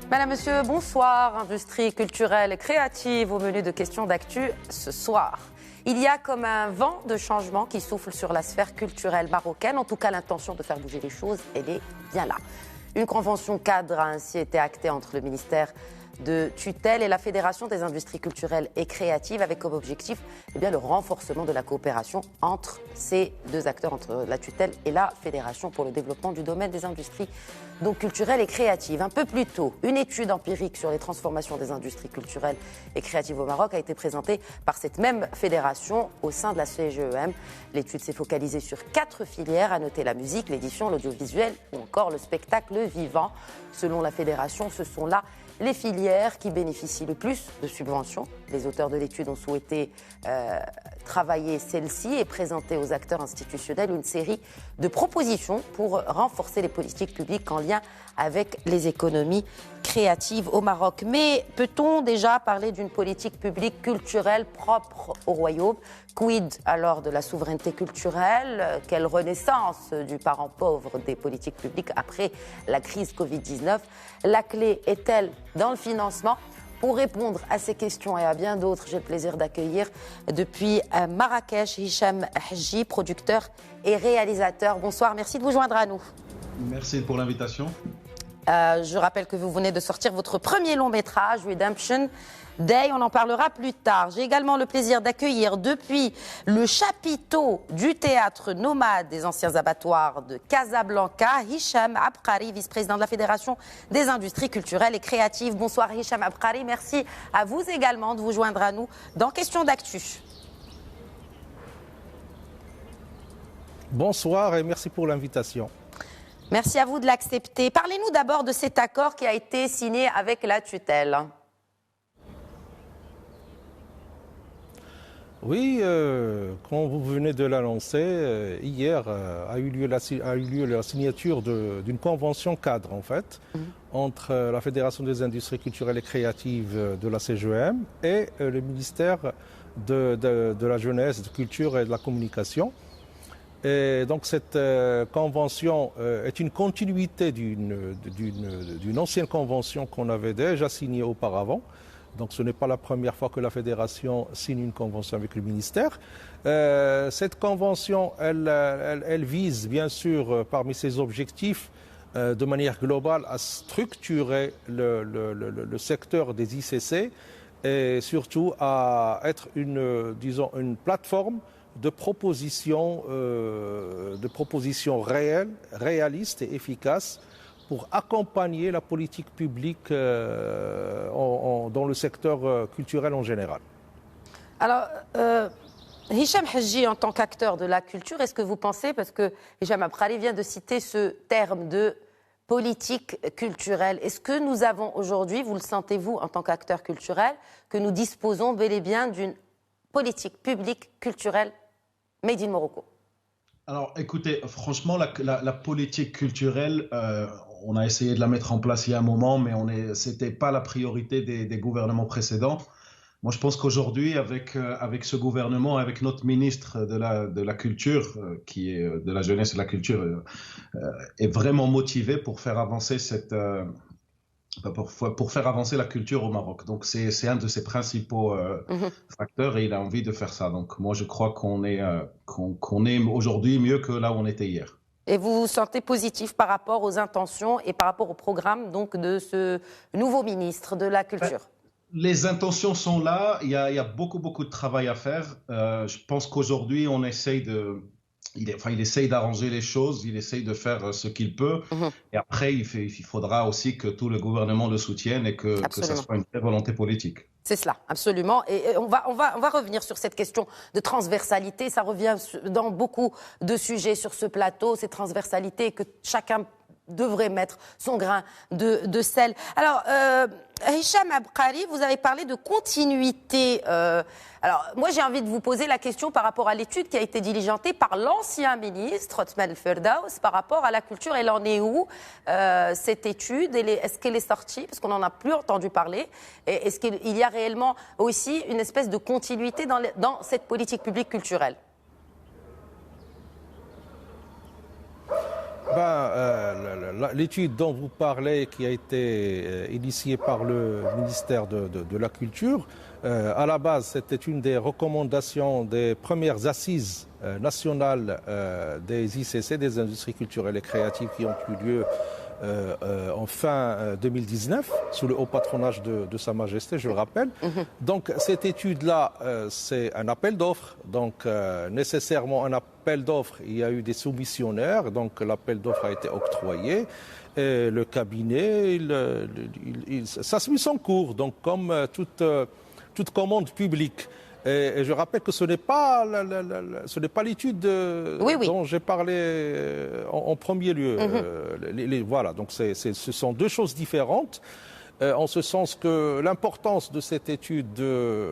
Madame, Monsieur, bonsoir. Industrie culturelle et créative au menu de questions d'actu ce soir. Il y a comme un vent de changement qui souffle sur la sphère culturelle marocaine. En tout cas, l'intention de faire bouger les choses, elle est bien là. Une convention cadre a ainsi été actée entre le ministère de tutelle et la Fédération des industries culturelles et créatives avec comme objectif le renforcement de la coopération entre ces deux acteurs, entre la tutelle et la Fédération pour le développement du domaine des industries donc culturelles et créatives. Un peu plus tôt, une étude empirique sur les transformations des industries culturelles et créatives au Maroc a été présentée par cette même fédération au sein de la CGEM. L'étude s'est focalisée sur 4 filières, à noter la musique, l'édition, l'audiovisuel ou encore le spectacle vivant. Selon la fédération, ce sont là les filières qui bénéficient le plus de subventions. Les auteurs de l'étude ont souhaité travailler celle-ci et présenter aux acteurs institutionnels une série de propositions pour renforcer les politiques publiques en lien avec les économies créatives au Maroc. Mais peut-on déjà parler d'une politique publique culturelle propre au royaume ? Quid alors de la souveraineté culturelle ? Quelle renaissance du parent pauvre des politiques publiques après la crise Covid-19 ? La clé est-elle dans le financement ? Pour répondre à ces questions et à bien d'autres, j'ai le plaisir d'accueillir depuis Marrakech Hicham Hadji, producteur et réalisateur. Bonsoir, merci de vous joindre à nous. Merci pour l'invitation. Je rappelle que vous venez de sortir votre premier long métrage, Redemption Day, on en parlera plus tard. J'ai également le plaisir d'accueillir depuis le chapiteau du théâtre nomade des anciens abattoirs de Casablanca, Hicham Abkari, vice-président de la Fédération des industries culturelles et créatives. Bonsoir Hicham Abkari, merci à vous également de vous joindre à nous dans Questions d'actu. Bonsoir et merci pour l'invitation. Merci à vous de l'accepter. Parlez-nous d'abord de cet accord qui a été signé avec la tutelle. Oui, comme vous venez de l'annoncer, hier a eu lieu la signature d'une convention cadre en fait, entre la Fédération des industries culturelles et créatives de la CGEM et le ministère de la jeunesse, de culture et de la communication. Et donc cette convention est une continuité d'une ancienne convention qu'on avait déjà signée auparavant. Donc ce n'est pas la première fois que la fédération signe une convention avec le ministère. Cette convention, elle vise bien sûr parmi ses objectifs de manière globale à structurer le secteur des ICC et surtout à être une plateforme de propositions réelles, réalistes et efficaces pour accompagner la politique publique dans le secteur culturel en général. Alors, Hicham Hadji, en tant qu'acteur de la culture, est-ce que vous pensez, parce que Hicham Abkari vient de citer ce terme de politique culturelle, est-ce que nous avons aujourd'hui, vous le sentez-vous en tant qu'acteur culturel, que nous disposons bel et bien d'une politique publique culturelle made in Morocco ? Alors, écoutez, franchement, la politique culturelle, on a essayé de la mettre en place il y a un moment, mais c'était pas la priorité des gouvernements précédents. Moi, je pense qu'aujourd'hui, avec ce gouvernement, avec notre ministre de la culture, qui est de la jeunesse et de la culture, est vraiment motivé pour faire avancer pour faire avancer la culture au Maroc. Donc, c'est un de ses principaux facteurs et il a envie de faire ça. Donc, moi, je crois qu'on est aujourd'hui mieux que là où on était hier. Et vous vous sentez positif par rapport aux intentions et par rapport au programme donc, de ce nouveau ministre de la Culture ? Les intentions sont là. Il y a beaucoup de travail à faire. Je pense qu'aujourd'hui, on essaye il essaye d'arranger les choses, il essaye de faire ce qu'il peut. Et après, il faudra aussi que tout le gouvernement le soutienne et que ça soit une vraie volonté politique. C'est cela, absolument. Et on va revenir sur cette question de transversalité. Ça revient dans beaucoup de sujets sur ce plateau, ces transversalités que chacun devrait mettre son grain de sel. Alors, Hicham Abkari, vous avez parlé de continuité. Alors, moi, j'ai envie de vous poser la question par rapport à l'étude qui a été diligentée par l'ancien ministre, Othman El-Ferdaous, par rapport à la culture. Elle en est où, cette étude ? Est-ce qu'elle est sortie ? Parce qu'on n'en a plus entendu parler. Et est-ce qu'il y a réellement aussi une espèce de continuité dans cette politique publique culturelle ? L'étude dont vous parlez, qui a été initiée par le ministère de la Culture, à la base, c'était une des recommandations des premières assises nationales des ICC, des industries culturelles et créatives, qui ont eu lieu en fin 2019, sous le haut patronage de Sa Majesté, je le rappelle. Donc cette étude-là, c'est un appel d'offres. Donc nécessairement un appel d'offres, il y a eu des soumissionnaires, donc l'appel d'offres a été octroyé. Et le cabinet, ça suit son cours, donc comme toute commande publique. Et je rappelle que ce n'est pas l'étude dont j'ai parlé en premier lieu. Voilà, donc ce sont deux choses différentes, en ce sens que l'importance de cette étude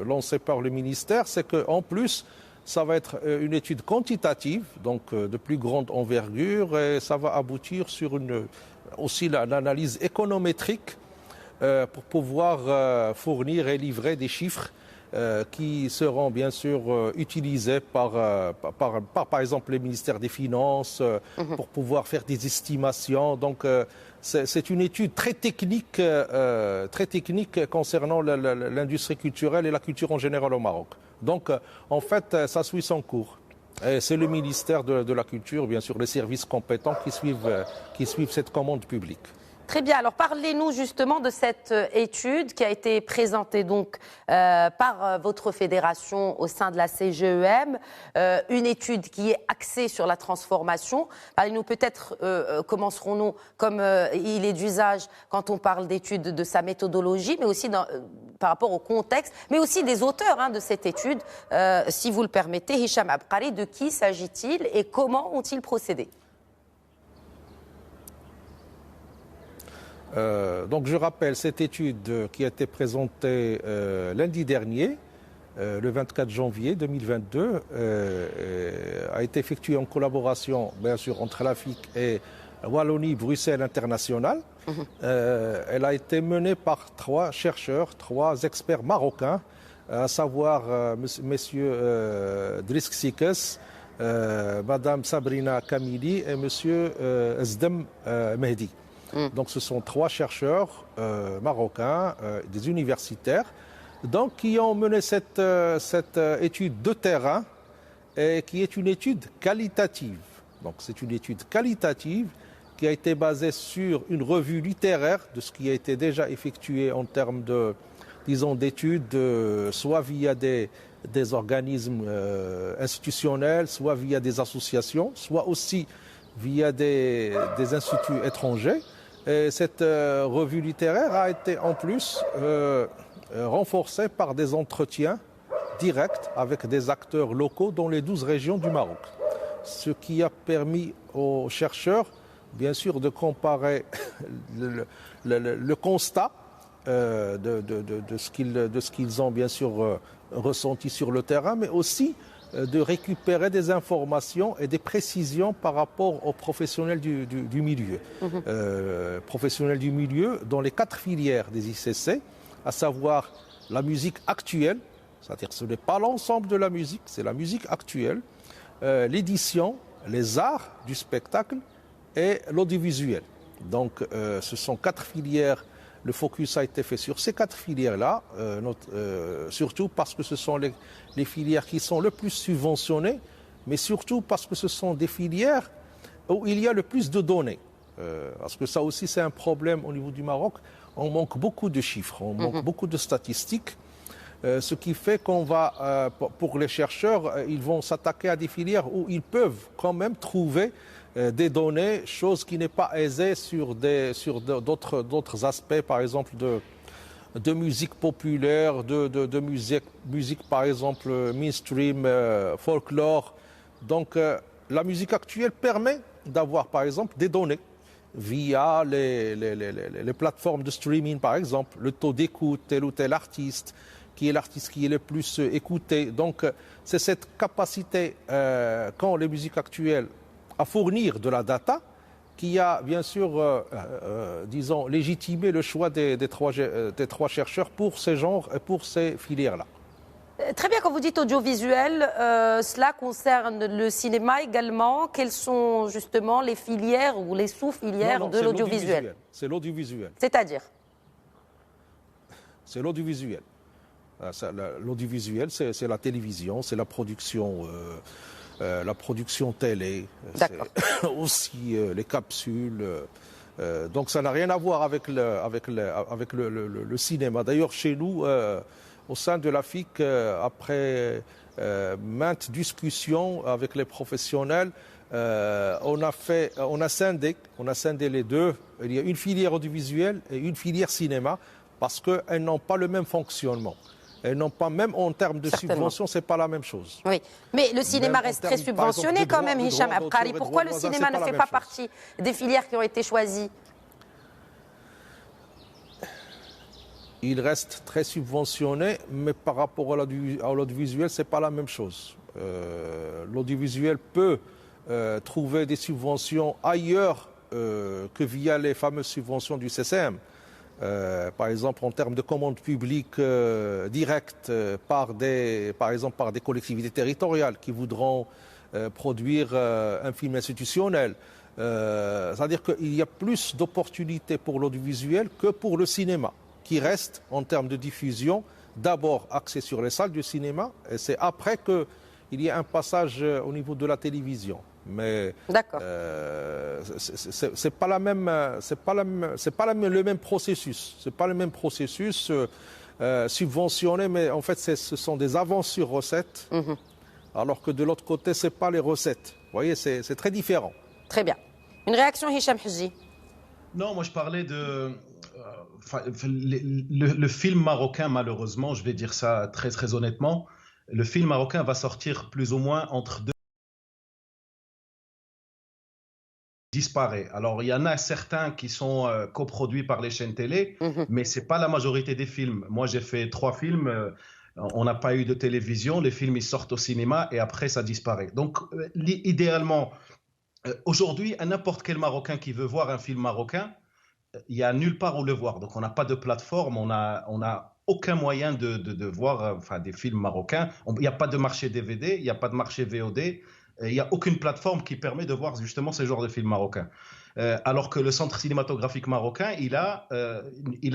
lancée par le ministère, c'est qu'en plus, ça va être une étude quantitative, donc de plus grande envergure, et ça va aboutir sur aussi l'analyse économétrique pour pouvoir fournir et livrer des chiffres qui seront bien sûr utilisés par exemple les ministères des Finances pour pouvoir faire des estimations. Donc c'est une étude très technique concernant l'industrie culturelle et la culture en général au Maroc. Donc en fait ça suit son cours. Et c'est le ministère de la Culture, bien sûr, les services compétents qui suivent cette commande publique. Très bien. Alors, parlez-nous justement de cette étude qui a été présentée donc par votre fédération au sein de la CGEM, une étude qui est axée sur la transformation. Parlez-nous peut-être, commencerons-nous comme il est d'usage quand on parle d'études de sa méthodologie, mais aussi par rapport au contexte, mais aussi des auteurs de cette étude. Si vous le permettez, Hicham Abqari, de qui s'agit-il et comment ont-ils procédé ? Donc je rappelle cette étude qui a été présentée lundi dernier, le 24 janvier 2022, a été effectuée en collaboration bien sûr entre l'AFIC et Wallonie Bruxelles International. Elle a été menée par 3 chercheurs, 3 experts marocains, à savoir messieurs Drisk Sikes, madame Sabrina Kamili et monsieur Zdem Mehdi. Donc ce sont 3 chercheurs marocains, des universitaires, donc, qui ont mené cette étude de terrain et qui est une étude qualitative. Donc c'est une étude qualitative qui a été basée sur une revue littéraire de ce qui a été déjà effectué en termes d'études, soit via des organismes institutionnels, soit via des associations, soit aussi via des instituts étrangers. Et cette revue littéraire a été en plus renforcée par des entretiens directs avec des acteurs locaux dans les 12 régions du Maroc. Ce qui a permis aux chercheurs, bien sûr, de comparer le constat de ce qu'ils ont bien sûr ressenti sur le terrain, mais aussi de récupérer des informations et des précisions par rapport aux professionnels du milieu. Professionnels du milieu dans les 4 filières des ICC, à savoir la musique actuelle, c'est-à-dire que ce n'est pas l'ensemble de la musique, c'est la musique actuelle, l'édition, les arts du spectacle et l'audiovisuel. Donc ce sont 4 filières. Le focus a été fait sur ces 4 filières-là, surtout parce que ce sont les filières qui sont le plus subventionnées, mais surtout parce que ce sont des filières où il y a le plus de données. Parce que ça aussi, c'est un problème au niveau du Maroc. On manque beaucoup de chiffres, on manque beaucoup de statistiques, ce qui fait qu'on va, pour les chercheurs, ils vont s'attaquer à des filières où ils peuvent quand même trouver des données, chose qui n'est pas aisée sur d'autres aspects, par exemple de musique populaire, de musique par exemple mainstream, folklore. Donc la musique actuelle permet d'avoir par exemple des données via les plateformes de streaming par exemple, le taux d'écoute, tel ou tel artiste, qui est l'artiste qui est le plus écouté. Donc c'est cette capacité quand les musiques actuelles à fournir de la data qui a bien sûr, disons, légitimé le choix des 3 chercheurs pour ces genres et pour ces filières-là. Très bien, quand vous dites audiovisuel, cela concerne le cinéma également. Quelles sont justement les filières ou les sous-filières de l'audiovisuel? C'est l'audiovisuel. C'est-à-dire? C'est l'audiovisuel. L'audiovisuel, c'est la télévision, c'est la production télé, c'est aussi les capsules. Donc ça n'a rien à voir avec le cinéma. D'ailleurs, chez nous, au sein de l'AFIC, après maintes discussions avec les professionnels, on a scindé les deux. Il y a une filière audiovisuelle et une filière cinéma parce qu'elles n'ont pas le même fonctionnement. Elles n'ont pas, même en termes de subvention, c'est pas la même chose. Oui, mais le cinéma reste très subventionné quand même, Hicham Abkari. Pourquoi le cinéma ne fait pas partie des filières qui ont été choisies? Il reste très subventionné, mais par rapport à l'audiovisuel, ce n'est pas la même chose. L'audiovisuel peut trouver des subventions ailleurs que via les fameuses subventions du CCM. Par exemple, en termes de commandes publiques directes par des collectivités territoriales qui voudront produire un film institutionnel. C'est-à-dire qu'il y a plus d'opportunités pour l'audiovisuel que pour le cinéma, qui reste, en termes de diffusion, d'abord axé sur les salles du cinéma, et c'est après qu'il y a un passage au niveau de la télévision. Mais c'est pas la même, le même processus. C'est pas le même processus subventionné, mais en fait, ce sont des avances sur recettes, alors que de l'autre côté, c'est pas les recettes. Vous voyez, c'est très différent. Très bien. Une réaction, Hicham Hidji? Non, moi je parlais de le film marocain, malheureusement, je vais dire ça très très honnêtement, le film marocain va sortir plus ou moins entre deux. Disparaît. Alors, il y en a certains qui sont coproduits par les chaînes télé, mais ce n'est pas la majorité des films. Moi, j'ai fait 3 films, on n'a pas eu de télévision, les films, ils sortent au cinéma et après, ça disparaît. Donc, idéalement, aujourd'hui, n'importe quel Marocain qui veut voir un film marocain, il n'y a nulle part où le voir. Donc, on n'a pas de plateforme, on a aucun moyen de voir des films marocains. Il n'y a pas de marché DVD, il n'y a pas de marché VOD. Il n'y a aucune plateforme qui permet de voir justement ce genre de films marocains. Alors que le Centre cinématographique marocain, il a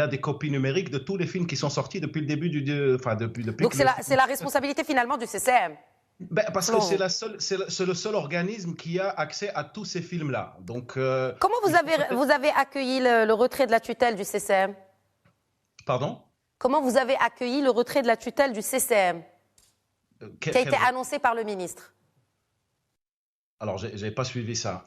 des copies numériques de tous les films qui sont sortis depuis le début depuis Donc c'est la responsabilité finalement du CCM. Parce que c'est le seul organisme qui a accès à tous ces films-là. Donc, comment vous avez accueilli le retrait de la tutelle du CCM? Pardon? Comment vous avez accueilli le retrait de la tutelle du CCM qui a été annoncé par le ministre? Alors, je n'ai pas suivi ça.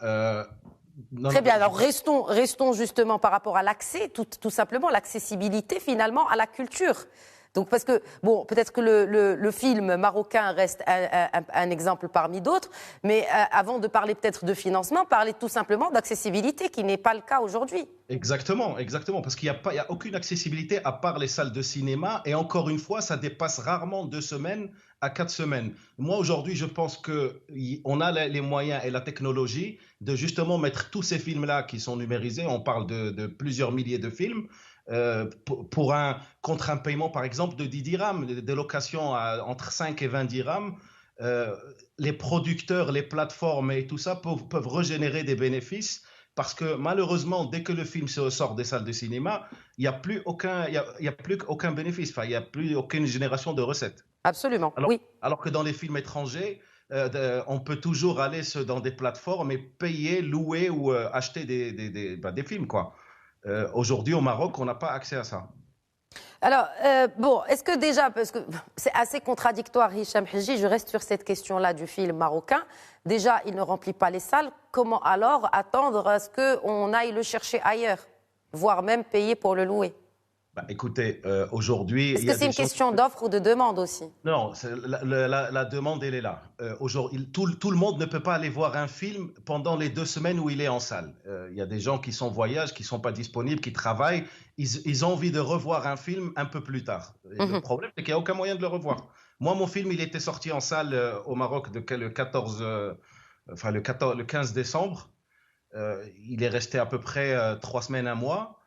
Très bien, alors restons justement par rapport à l'accès, tout simplement, l'accessibilité finalement à la culture. Donc parce que, bon, peut-être que le film marocain reste un exemple parmi d'autres, mais avant de parler peut-être de financement, parler tout simplement d'accessibilité, qui n'est pas le cas aujourd'hui. Exactement, parce qu'il n'y a aucune accessibilité à part les salles de cinéma, et encore une fois, ça dépasse rarement 2 semaines à 4 semaines. Moi, aujourd'hui, je pense qu'on a les moyens et la technologie de justement mettre tous ces films-là qui sont numérisés, on parle de plusieurs milliers de films, contre un paiement par exemple de 10 dirhams, des locations entre 5 et 20 dirhams, les producteurs, les plateformes et tout ça peuvent régénérer des bénéfices, parce que malheureusement, dès que le film sort des salles de cinéma, il n'y a plus aucun bénéfice, il n'y a plus aucune génération de recettes. Absolument, oui. Alors que dans les films étrangers, on peut toujours aller dans des plateformes et payer, louer ou acheter des films, quoi. Aujourd'hui, au Maroc, on n'a pas accès à ça. Alors, est-ce que déjà, parce que c'est assez contradictoire, Hicham Hidji, je reste sur cette question-là du film marocain. Déjà, il ne remplit pas les salles. Comment alors attendre à ce qu'on aille le chercher ailleurs, voire même payer pour le louer? Écoutez, aujourd'hui... Est-ce que c'est une question d'offre ou de demande aussi? Non, la demande, elle est là. Aujourd'hui, tout le monde ne peut pas aller voir un film pendant les 2 semaines où il est en salle. Il y a des gens qui sont en voyage, qui ne sont pas disponibles, qui travaillent. Ils ont envie de revoir un film un peu plus tard. Le problème, c'est qu'il n'y a aucun moyen de le revoir. Moi, mon film, il était sorti en salle au Maroc le 15 décembre. Il est resté à peu près 3 semaines, 1 mois.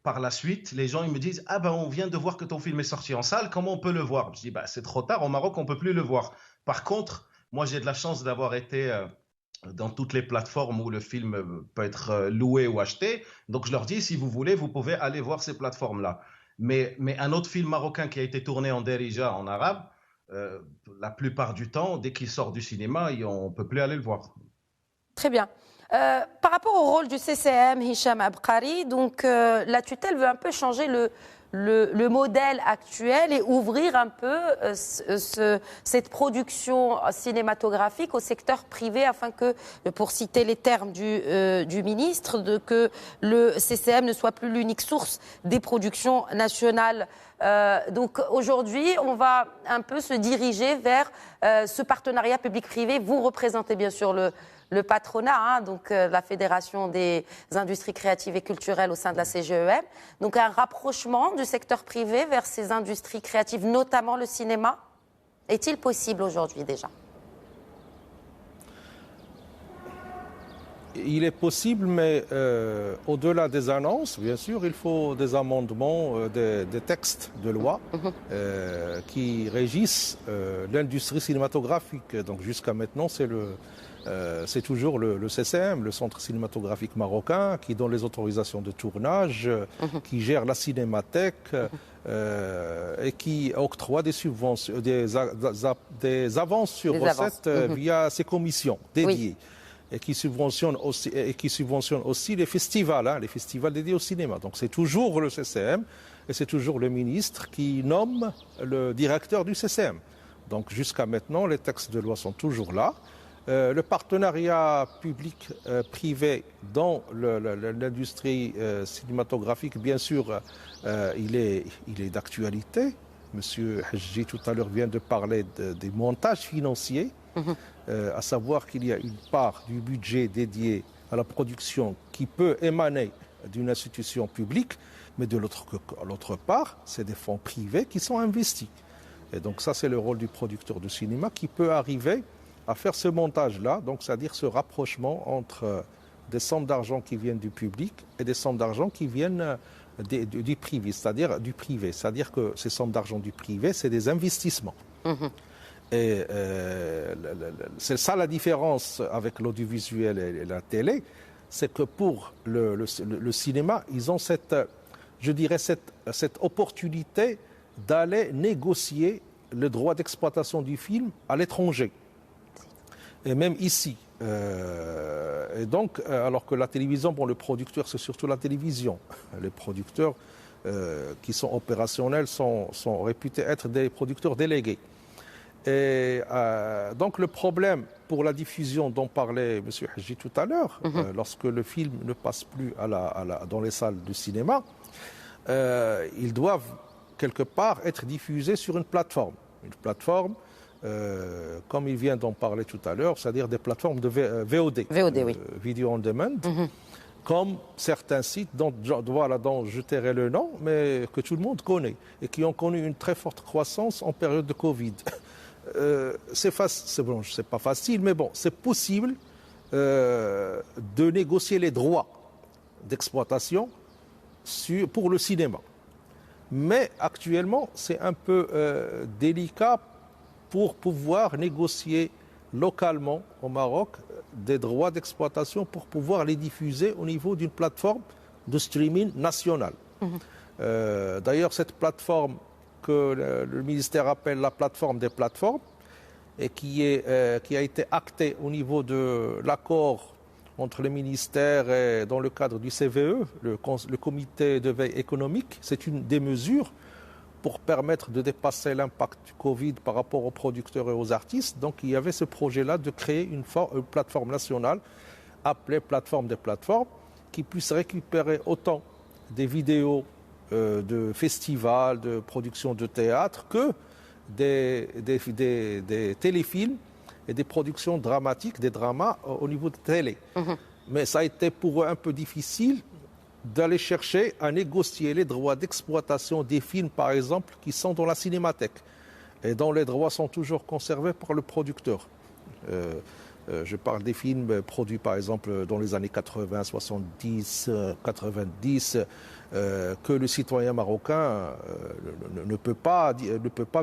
par la suite, les gens ils me disent ah ben on vient de voir que ton film est sorti en salle, comment on peut le voir? Je dis bah c'est trop tard, au Maroc on peut plus le voir. Par contre, moi j'ai de la chance d'avoir été dans toutes les plateformes où le film peut être loué ou acheté. Donc je leur dis si vous voulez, vous pouvez aller voir ces plateformes-là. Mais un autre film marocain qui a été tourné en Derija en arabe, euh, la plupart du temps, dès qu'il sort du cinéma, on peut plus aller le voir. Très bien. Par rapport au rôle du CCM, Hicham Abkari, donc la tutelle veut un peu changer le modèle actuel et ouvrir un peu cette production cinématographique au secteur privé afin que, pour citer les termes du ministre, que le CCM ne soit plus l'unique source des productions nationales. Donc aujourd'hui, on va un peu se diriger vers ce partenariat public-privé. Vous représentez bien sûr le patronat, hein, donc la Fédération des industries créatives et culturelles au sein de la CGEM. Donc un rapprochement du secteur privé vers ces industries créatives, notamment le cinéma, est-il possible aujourd'hui déjà? Il est possible, mais au-delà des annonces, bien sûr, il faut des amendements, des textes de loi qui régissent l'industrie cinématographique. Donc jusqu'à maintenant, c'est toujours le CCM, le Centre cinématographique marocain, qui donne les autorisations de tournage, qui gère la cinémathèque et qui octroie des subventions, des avances sur recettes via ses commissions dédiées. Oui. Et qui subventionne aussi les festivals dédiés au cinéma. Donc c'est toujours le CCM et c'est toujours le ministre qui nomme le directeur du CCM. Donc jusqu'à maintenant, les textes de loi sont toujours là. Le partenariat public-privé dans l'industrie cinématographique, bien sûr, il est d'actualité. Monsieur Hadji tout à l'heure vient de parler des montages financiers, à savoir qu'il y a une part du budget dédié à la production qui peut émaner d'une institution publique, mais de l'autre part, c'est des fonds privés qui sont investis. Et donc ça, c'est le rôle du producteur de cinéma qui peut arriver à faire ce montage-là, donc c'est-à-dire ce rapprochement entre des sommes d'argent qui viennent du public et des sommes d'argent qui viennent du privé, c'est-à-dire que ces sommes d'argent du privé, c'est des investissements. Et c'est ça la différence avec l'audiovisuel et la télé, c'est que pour le cinéma, ils ont cette opportunité d'aller négocier le droit d'exploitation du film à l'étranger. Et même ici. Et donc, alors que la télévision, bon, le producteur, c'est surtout la télévision. Les producteurs qui sont opérationnels sont réputés être des producteurs délégués. Et donc, le problème pour la diffusion dont parlait M. Hadji tout à l'heure, lorsque le film ne passe plus dans les salles de cinéma, ils doivent quelque part être diffusés sur une plateforme. Une plateforme comme il vient d'en parler tout à l'heure, c'est-à-dire des plateformes de VOD, oui. Video on Demand, comme certains sites dont je tairai le nom, mais que tout le monde connaît, et qui ont connu une très forte croissance en période de Covid. C'est pas facile, mais bon, c'est possible de négocier les droits d'exploitation pour le cinéma. Mais actuellement, c'est un peu délicat pour pouvoir négocier localement au Maroc des droits d'exploitation pour pouvoir les diffuser au niveau d'une plateforme de streaming nationale. D'ailleurs, cette plateforme que le ministère appelle la plateforme des plateformes et qui a été actée au niveau de l'accord entre les ministères et dans le cadre du CVE, le comité de veille économique, c'est une des mesures pour permettre de dépasser l'impact du Covid par rapport aux producteurs et aux artistes. Donc il y avait ce projet-là de créer une plateforme nationale appelée plateforme des plateformes qui puisse récupérer autant des vidéos de festivals, de productions de théâtre que des téléfilms et des productions dramatiques, des dramas au niveau de télé. Mais ça a été pour eux un peu difficile d'aller chercher à négocier les droits d'exploitation des films, par exemple, qui sont dans la cinémathèque et dont les droits sont toujours conservés par le producteur. Je parle des films produits par exemple dans les années 80, 70, 90, que le citoyen marocain ne peut pas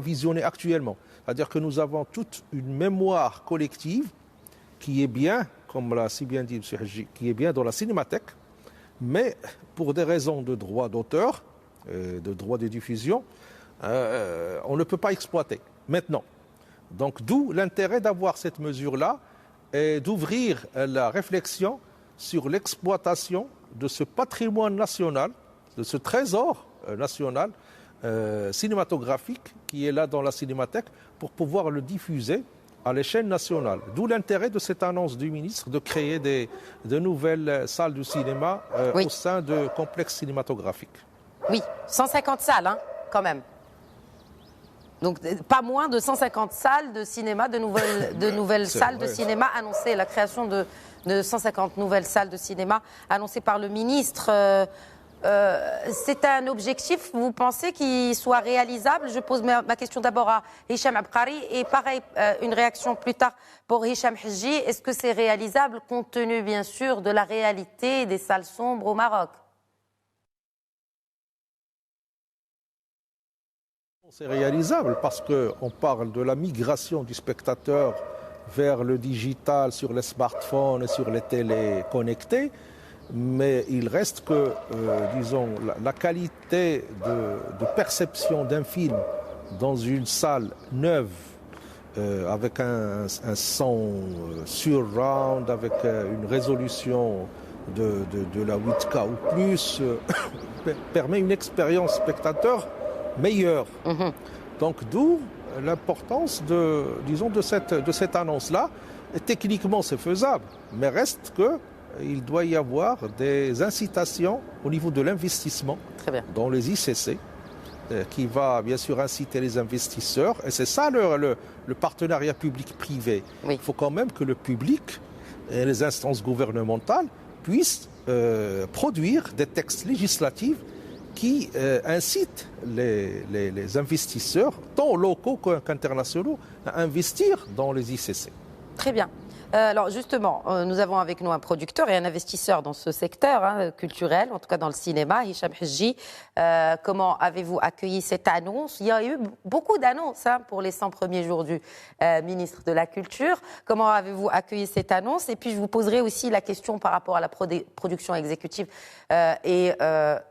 visionner actuellement. C'est-à-dire que nous avons toute une mémoire collective qui est bien, comme l'a si bien dit M. Hadji, qui est bien dans la cinémathèque, mais pour des raisons de droit d'auteur, de droit de diffusion, on ne peut pas exploiter maintenant. Donc d'où l'intérêt d'avoir cette mesure-là et d'ouvrir la réflexion sur l'exploitation de ce patrimoine national, de ce trésor national cinématographique qui est là dans la cinémathèque pour pouvoir le diffuser à l'échelle nationale. D'où l'intérêt de cette annonce du ministre de créer de nouvelles salles de cinéma au sein de complexes cinématographiques. Oui, 150 salles, hein, quand même. Donc, pas moins de 150 salles de cinéma, de nouvelles salles de cinéma annoncées. La création de 150 nouvelles salles de cinéma annoncées par le ministre. C'est un objectif, vous pensez, qui soit réalisable? Je pose ma question d'abord à Hicham Abkari et pareil, une réaction plus tard pour Hicham Hadji. Est-ce que c'est réalisable compte tenu, bien sûr, de la réalité des salles sombres au Maroc? C'est réalisable parce qu'on parle de la migration du spectateur vers le digital sur les smartphones et sur les télés connectées, mais il reste que, disons, la qualité de perception d'un film dans une salle neuve, avec un son surround, avec une résolution de la 8K ou plus, permet une expérience spectateur meilleur. Donc d'où l'importance de cette annonce-là. Techniquement, c'est faisable, mais reste qu'il doit y avoir des incitations au niveau de l'investissement dans les ICC, qui va bien sûr inciter les investisseurs. Et c'est ça le partenariat public-privé. Il faut quand même que le public et les instances gouvernementales puissent produire des textes législatifs qui incite les investisseurs, tant locaux qu'internationaux, à investir dans les ICC. Très bien. Alors justement, nous avons avec nous un producteur et un investisseur dans ce secteur culturel, en tout cas dans le cinéma, Hicham Hadji. Comment avez-vous accueilli cette annonce? Il y a eu beaucoup d'annonces pour les 100 premiers jours du ministre de la Culture. Comment avez-vous accueilli cette annonce? Et puis je vous poserai aussi la question par rapport à la production exécutive et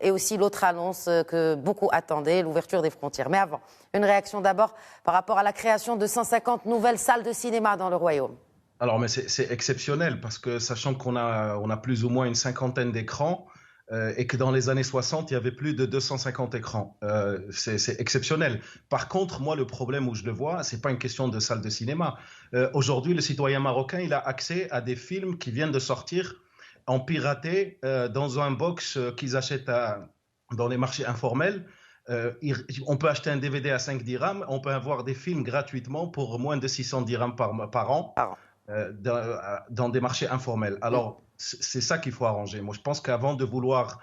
aussi l'autre annonce que beaucoup attendaient, l'ouverture des frontières. Mais avant, une réaction d'abord par rapport à la création de 150 nouvelles salles de cinéma dans le Royaume. Alors, mais c'est exceptionnel parce que sachant qu'on a plus ou moins une cinquantaine d'écrans et que dans les années 60, il y avait plus de 250 écrans. C'est exceptionnel. Par contre, moi, le problème où je le vois, c'est pas une question de salle de cinéma. Aujourd'hui, le citoyen marocain, il a accès à des films qui viennent de sortir en piraté dans un box qu'ils achètent dans les marchés informels. On peut acheter un DVD à 5 dirhams, on peut avoir des films gratuitement pour moins de 600 dirhams par an. Dans des marchés informels. Alors, c'est ça qu'il faut arranger. Moi, je pense qu'avant de vouloir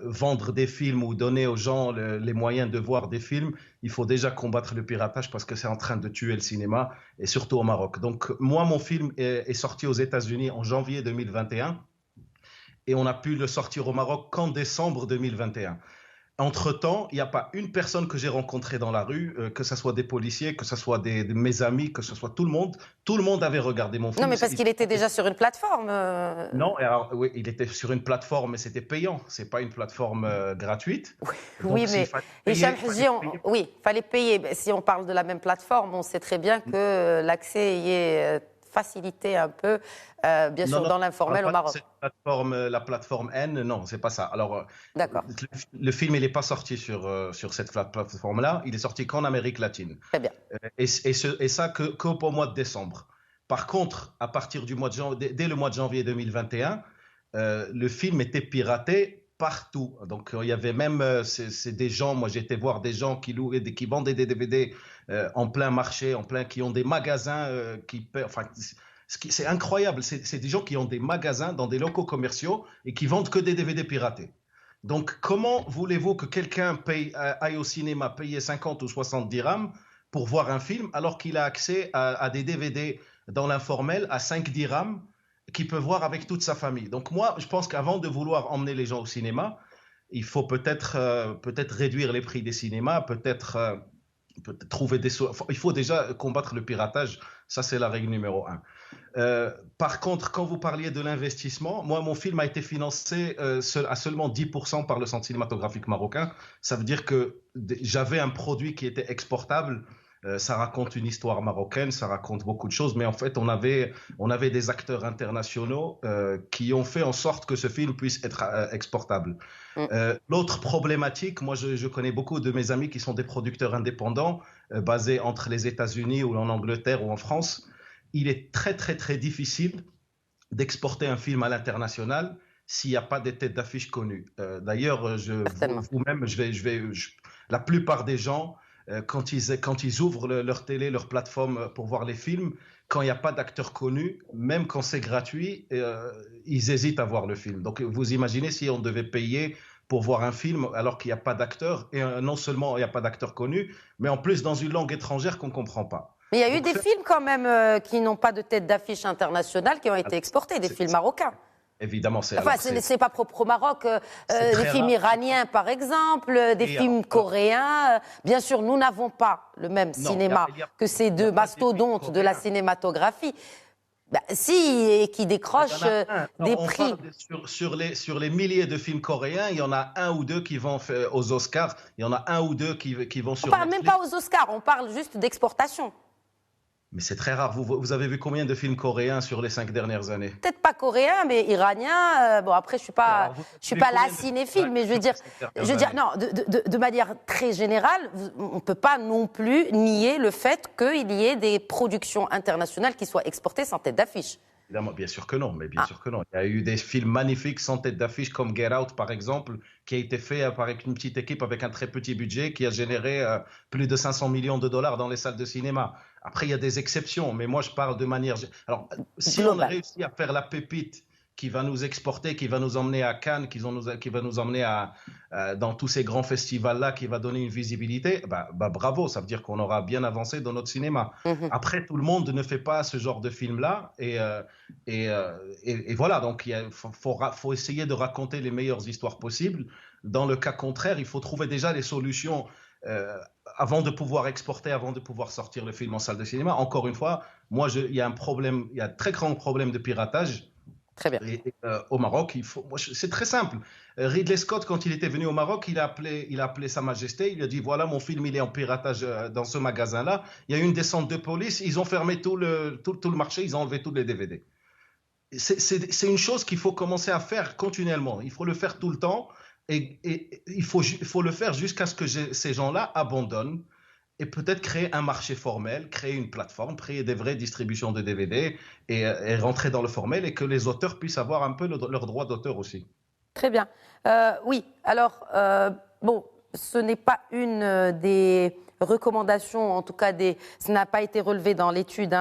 vendre des films ou donner aux gens les moyens de voir des films, il faut déjà combattre le piratage parce que c'est en train de tuer le cinéma, et surtout au Maroc. Donc, moi, mon film est sorti aux États-Unis en janvier 2021 et on a pu le sortir au Maroc qu'en décembre 2021. Entre-temps, il n'y a pas une personne que j'ai rencontrée dans la rue, que ce soit des policiers, que ce soit de mes amis, que ce soit tout le monde avait regardé mon film. Non, mais parce qu'il était déjà sur une plateforme. Non, alors, oui, il était sur une plateforme, mais c'était payant. Ce n'est pas une plateforme gratuite. Oui, mais Hicham Hadji, il fallait payer. Si on parle de la même plateforme, on sait très bien que l'accès y est facilité un peu, bien sûr, dans l'informel au Maroc. La plateforme N, non, c'est pas ça. Alors, le film, il n'est pas sorti sur cette plateforme-là. Il est sorti qu'en Amérique latine. Très bien. Et ça qu'au mois de décembre. Par contre, à partir du mois de janvier, dès le mois de janvier 2021, le film était piraté partout. Donc, il y avait même, c'est des gens, moi j'ai été voir des gens qui vendaient des DVD en plein marché, qui ont des magasins c'est incroyable. C'est des gens qui ont des magasins dans des locaux commerciaux et qui vendent que des DVD piratés. Donc, comment voulez-vous que quelqu'un aille au cinéma payer 50 ou 60 dirhams pour voir un film alors qu'il a accès à des DVD dans l'informel à 5 dirhams qu'il peut voir avec toute sa famille. Donc moi, je pense qu'avant de vouloir emmener les gens au cinéma, il faut peut-être réduire les prix des cinémas, peut-être trouver des... Il faut déjà combattre le piratage, ça c'est la règle numéro 1. Par contre, quand vous parliez de l'investissement, moi, mon film a été financé à seulement 10% par le Centre cinématographique marocain. Ça veut dire que j'avais un produit qui était exportable. Ça raconte une histoire marocaine, ça raconte beaucoup de choses, mais en fait, on avait des acteurs internationaux qui ont fait en sorte que ce film puisse être exportable. L'autre problématique, moi, je connais beaucoup de mes amis qui sont des producteurs indépendants, basés entre les États-Unis ou en Angleterre ou en France. Il est très, très, très difficile d'exporter un film à l'international s'il n'y a pas des têtes d'affiche connues. D'ailleurs, vous-même, la plupart des gens, quand ils ouvrent leur télé, leur plateforme pour voir les films, quand il n'y a pas d'acteurs connus, même quand c'est gratuit, ils hésitent à voir le film. Donc, vous imaginez si on devait payer pour voir un film alors qu'il n'y a pas d'acteurs, et non seulement il n'y a pas d'acteurs connus, mais en plus dans une langue étrangère qu'on ne comprend pas. Mais il y a eu des films quand même qui n'ont pas de tête d'affiche internationale qui ont été exportés, des films marocains. Évidemment, c'est... Enfin, c'est pas propre au Maroc. Des films iraniens, par exemple, des films coréens. Bien sûr, nous n'avons pas le même cinéma que ces deux mastodontes de la cinématographie. Si, et qui décrochent des prix. Sur les milliers de films coréens, il y en a un ou deux qui vont aux Oscars. Il y en a un ou deux qui vont sur Netflix. On parle même pas aux Oscars, on parle juste d'exportation. Mais c'est très rare. Vous avez vu combien de films coréens sur les 5 dernières années? Peut-être pas coréens, mais iraniens. Bon, après, je suis pas la cinéphile, mais je veux dire, non, de manière très générale, on ne peut pas non plus nier le fait qu'il y ait des productions internationales qui soient exportées sans tête d'affiche. Bien sûr que non, mais bien sûr que non. Il y a eu des films magnifiques sans tête d'affiche comme Get Out, par exemple, qui a été fait par une petite équipe avec un très petit budget qui a généré plus de 500 millions de dollars dans les salles de cinéma. Après, il y a des exceptions, mais moi, je parle de manière... Alors, si on a réussi à faire la pépite qui va nous exporter, qui va nous emmener à Cannes, qui va nous emmener dans tous ces grands festivals-là, qui va donner une visibilité, bravo, ça veut dire qu'on aura bien avancé dans notre cinéma. Après, tout le monde ne fait pas ce genre de film-là, et voilà, donc il faut essayer de raconter les meilleures histoires possibles. Dans le cas contraire, il faut trouver déjà les solutions avant de pouvoir exporter, avant de pouvoir sortir le film en salle de cinéma. Encore une fois, il y a un très grand problème de piratage. Très bien. Au Maroc, c'est très simple. Ridley Scott, quand il était venu au Maroc, il a appelé Sa Majesté, il lui a dit voilà, mon film il est en piratage dans ce magasin-là. Il y a eu une descente de police, ils ont fermé tout le marché, ils ont enlevé tous les DVD. C'est une chose qu'il faut commencer à faire continuellement. Il faut le faire tout le temps et il faut le faire jusqu'à ce que ces gens-là abandonnent. Et peut-être créer un marché formel, créer une plateforme, créer des vraies distributions de DVD et rentrer dans le formel et que les auteurs puissent avoir un peu leurs droits d'auteur aussi. Très bien. Oui, alors, ce n'est pas une des recommandations, en tout cas, ça n'a pas été relevé dans l'étude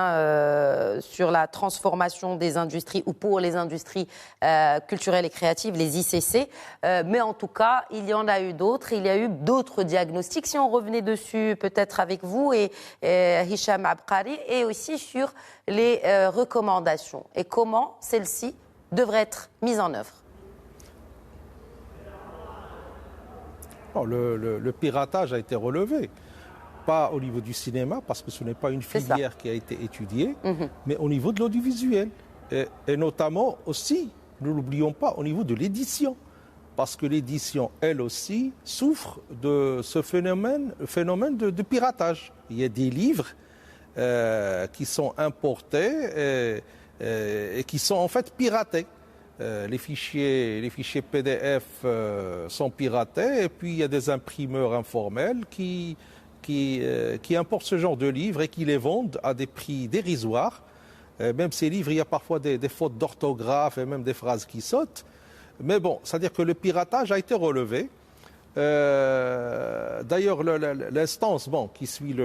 sur la transformation des industries ou pour les industries culturelles et créatives, les ICC. Mais en tout cas, il y en a eu d'autres. Il y a eu d'autres diagnostics. Si on revenait dessus, peut-être avec vous et Hicham Abqari, et aussi sur les recommandations et comment celles-ci devraient être mises en œuvre. Bon, le piratage a été relevé. Pas au niveau du cinéma, parce que ce n'est pas une filière qui a été étudiée, mais au niveau de l'audiovisuel. Et notamment aussi, ne l'oublions pas, au niveau de l'édition. Parce que l'édition, elle aussi, souffre de ce phénomène de piratage. Il y a des livres qui sont importés et qui sont en fait piratés. Les fichiers PDF sont piratés, et puis il y a des imprimeurs informels qui importent ce genre de livres et qui les vendent à des prix dérisoires. Même ces livres, il y a parfois des fautes d'orthographe et même des phrases qui sautent. Mais bon, c'est-à-dire que le piratage a été relevé. D'ailleurs, l'instance qui suit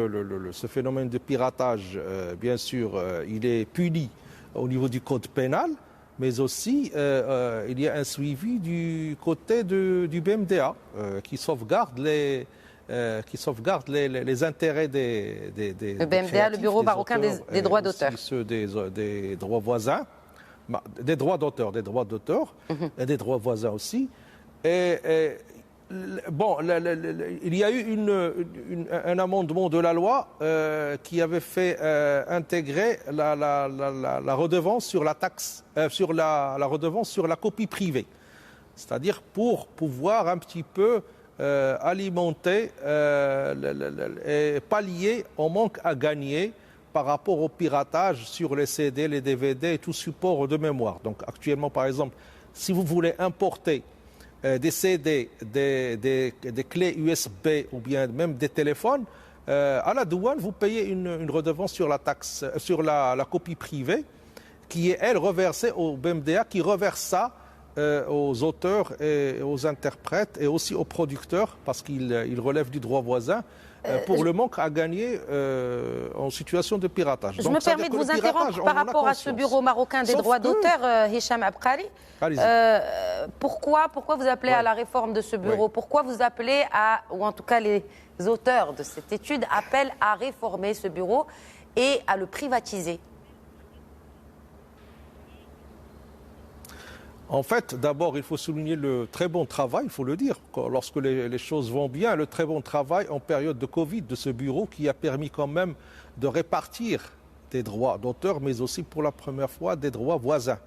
ce phénomène de piratage, bien sûr, il est puni au niveau du code pénal, mais aussi il y a un suivi du côté du BMDA qui sauvegarde qui sauvegarde les intérêts le BMDA, le Bureau marocain des droits d'auteur. Ceux des droits voisins, des droits d'auteur et des droits voisins aussi. Bon, il y a eu un amendement de la loi qui avait fait intégrer la redevance sur la taxe, sur la redevance sur la copie privée. C'est-à-dire pour pouvoir un petit peu alimenter et pallier au manque à gagner par rapport au piratage sur les CD, les DVD et tout support de mémoire. Donc actuellement, par exemple, si vous voulez importer des CD, des clés USB ou bien même des téléphones, à la douane, vous payez une redevance sur la taxe, sur la copie privée, qui est, elle, reversée au BMDA, qui reverse ça aux auteurs et aux interprètes et aussi aux producteurs, parce qu'il relève du droit voisin, pour le manque à gagner en situation de piratage. Je me permets de vous interrompre par rapport à ce bureau marocain des droits d'auteur, Hicham Abkari. Pourquoi vous appelez à la réforme de ce bureau? Pourquoi vous appelez ou en tout cas les auteurs de cette étude appellent à réformer ce bureau et à le privatiser? En fait, d'abord, il faut souligner le très bon travail, il faut le dire, lorsque les choses vont bien, le très bon travail en période de Covid de ce bureau qui a permis quand même de répartir des droits d'auteur, mais aussi pour la première fois des droits voisins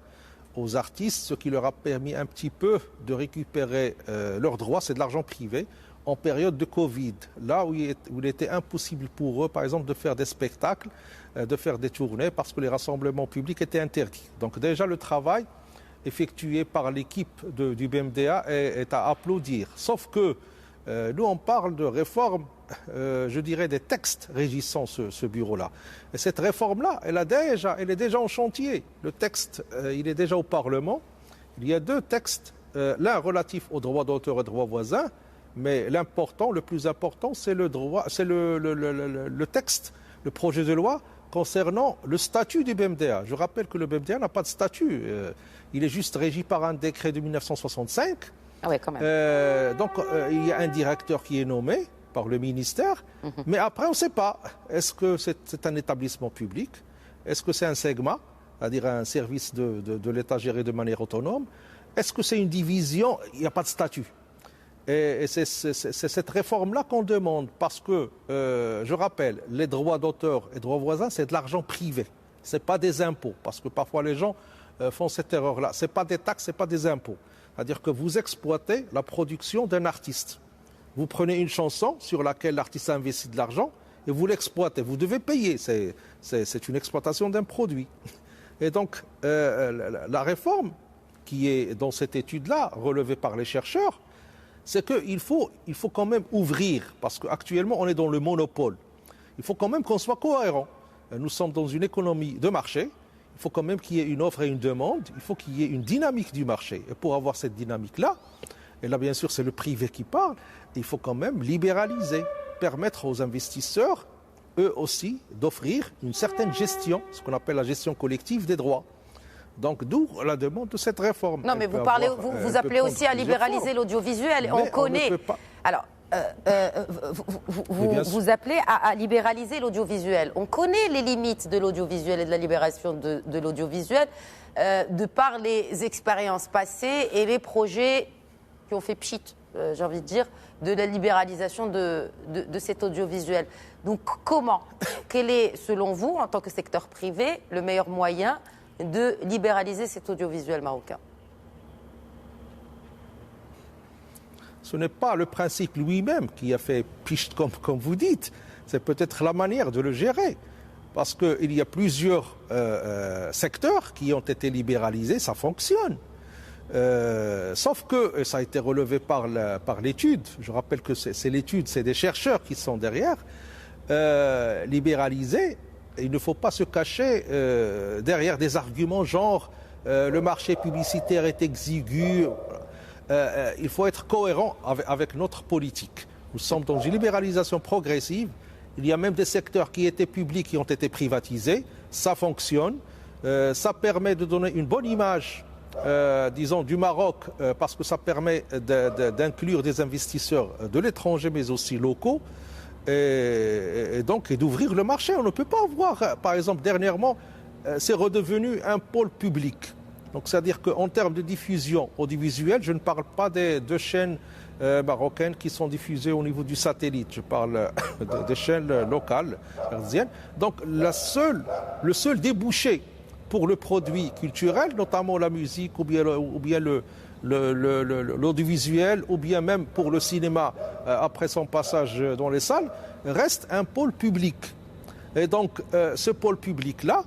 aux artistes, ce qui leur a permis un petit peu de récupérer leurs droits, c'est de l'argent privé, en période de Covid, là où il était impossible pour eux, par exemple, de faire des spectacles, de faire des tournées, parce que les rassemblements publics étaient interdits. Donc déjà, le travail effectué par l'équipe du BMDA est à applaudir. Sauf que nous, on parle de réforme, je dirais, des textes régissant ce bureau-là. Et cette réforme-là, elle est déjà en chantier. Le texte, il est déjà au Parlement. Il y a deux textes, l'un relatif aux droits d'auteur et droits voisins, mais le plus important, c'est le texte, le projet de loi concernant le statut du BMDA. Je rappelle que le BMDA n'a pas de statut. Il est juste régi par un décret de 1965. Ah ouais, quand même. Donc, il y a un directeur qui est nommé par le ministère. Mais après, on ne sait pas. Est-ce que c'est un établissement public? Est-ce que c'est un SEGMA, c'est-à-dire un service de l'État géré de manière autonome? Est-ce que c'est une division? Il n'y a pas de statut. Et c'est cette réforme-là qu'on demande, parce que, je rappelle, les droits d'auteur et droits voisins, c'est de l'argent privé. Ce n'est pas des impôts, parce que parfois les gens font cette erreur-là. Ce n'est pas des taxes, ce n'est pas des impôts. C'est-à-dire que vous exploitez la production d'un artiste. Vous prenez une chanson sur laquelle l'artiste a investi de l'argent et vous l'exploitez. Vous devez payer. C'est une exploitation d'un produit. Et donc, la réforme qui est dans cette étude-là, relevée par les chercheurs, c'est qu'il faut quand même ouvrir, parce qu'actuellement on est dans le monopole. Il faut quand même qu'on soit cohérent. Nous sommes dans une économie de marché, il faut quand même qu'il y ait une offre et une demande, il faut qu'il y ait une dynamique du marché. Et pour avoir cette dynamique-là, et là bien sûr c'est le privé qui parle, il faut quand même libéraliser, permettre aux investisseurs, eux aussi, d'offrir une certaine gestion, ce qu'on appelle la gestion collective des droits. Donc d'où la demande de cette réforme. Non, mais vous appelez aussi à libéraliser l'audiovisuel. On connaît. Alors, vous appelez à libéraliser l'audiovisuel. On connaît les limites de l'audiovisuel et de la libération de l'audiovisuel de par les expériences passées et les projets qui ont fait pchit, j'ai envie de dire, de la libéralisation de cet audiovisuel. Donc quel est, selon vous, en tant que secteur privé, le meilleur moyen de libéraliser cet audiovisuel marocain? Ce n'est pas le principe lui-même qui a fait piste comme vous dites, c'est peut-être la manière de le gérer. Parce qu'il y a plusieurs secteurs qui ont été libéralisés, ça fonctionne. Sauf que, et ça a été relevé par l'étude, je rappelle que c'est l'étude, c'est des chercheurs qui sont derrière, libéraliser. Il ne faut pas se cacher derrière des arguments genre le marché publicitaire est exigu. Il faut être cohérent avec notre politique. Nous sommes dans une libéralisation progressive. Il y a même des secteurs qui étaient publics qui ont été privatisés. Ça fonctionne. Ça permet de donner une bonne image disons, du Maroc, parce que ça permet d'inclure des investisseurs de l'étranger, mais aussi locaux, et donc d'ouvrir le marché. On ne peut pas avoir, par exemple, dernièrement, c'est redevenu un pôle public. Donc, c'est-à-dire qu'en termes de diffusion audiovisuelle, je ne parle pas des chaînes marocaines qui sont diffusées au niveau du satellite. Je parle des chaînes locales, hertziennes. Donc, le seul débouché pour le produit culturel, notamment la musique ou bien l'audiovisuel, ou bien même pour le cinéma après son passage dans les salles, reste un pôle public. Et donc, ce pôle public-là,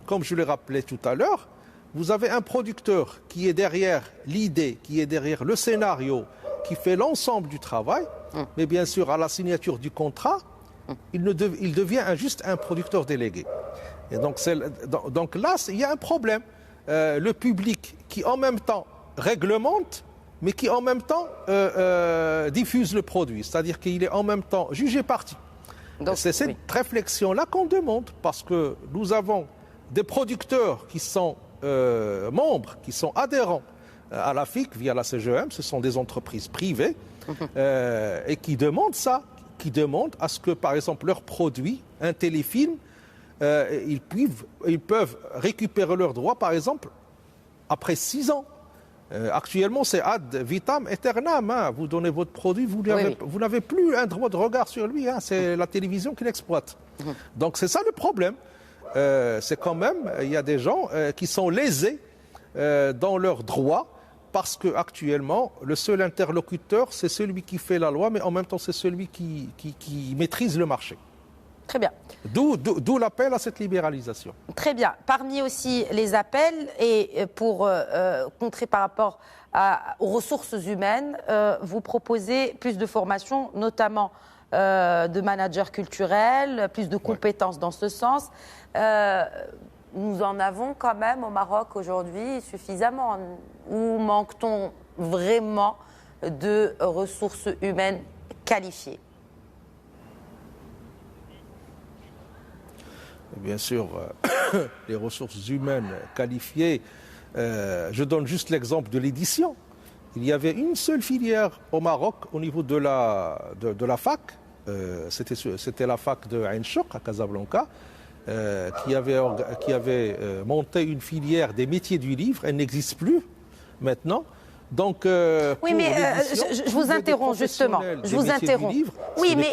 comme je l'ai rappelé tout à l'heure, vous avez un producteur qui est derrière l'idée, qui est derrière le scénario, qui fait l'ensemble du travail, mais bien sûr, à la signature du contrat, il devient juste un producteur délégué. Et donc là, il y a un problème. Le public qui en même temps réglemente, mais qui en même temps diffuse le produit. C'est-à-dire qu'il est en même temps jugé parti. C'est cette réflexion-là qu'on demande, parce que nous avons des producteurs qui sont membres, qui sont adhérents à la FIC via la CGM, ce sont des entreprises privées, et qui demandent ça, qui demandent à ce que, par exemple, leurs produits, un téléfilm, ils peuvent récupérer leurs droits, par exemple, après 6 ans. Actuellement, c'est ad vitam aeternam. Hein. Vous donnez votre produit, vous n'avez plus un droit de regard sur lui. Hein. C'est la télévision qui l'exploite. Donc c'est ça le problème. C'est quand même, il y a des gens qui sont lésés dans leurs droits, parce qu'actuellement, le seul interlocuteur, c'est celui qui fait la loi, mais en même temps, c'est celui qui maîtrise le marché. Très bien. D'où l'appel à cette libéralisation. Très bien. Parmi aussi les appels, et pour contrer par rapport aux ressources humaines, vous proposez plus de formation, notamment de managers culturels, plus de compétences dans ce sens. Nous en avons quand même au Maroc aujourd'hui suffisamment. Ou manque-t-on vraiment de ressources humaines qualifiées ? Bien sûr, les ressources humaines qualifiées, je donne juste l'exemple de l'édition. Il y avait une seule filière au Maroc au niveau de la fac, c'était la fac de Ain Chouk à Casablanca, qui avait monté une filière des métiers du livre. Elle n'existe plus maintenant. Donc, oui, mais je vous interromps justement. Je vous interromps. Oui, mais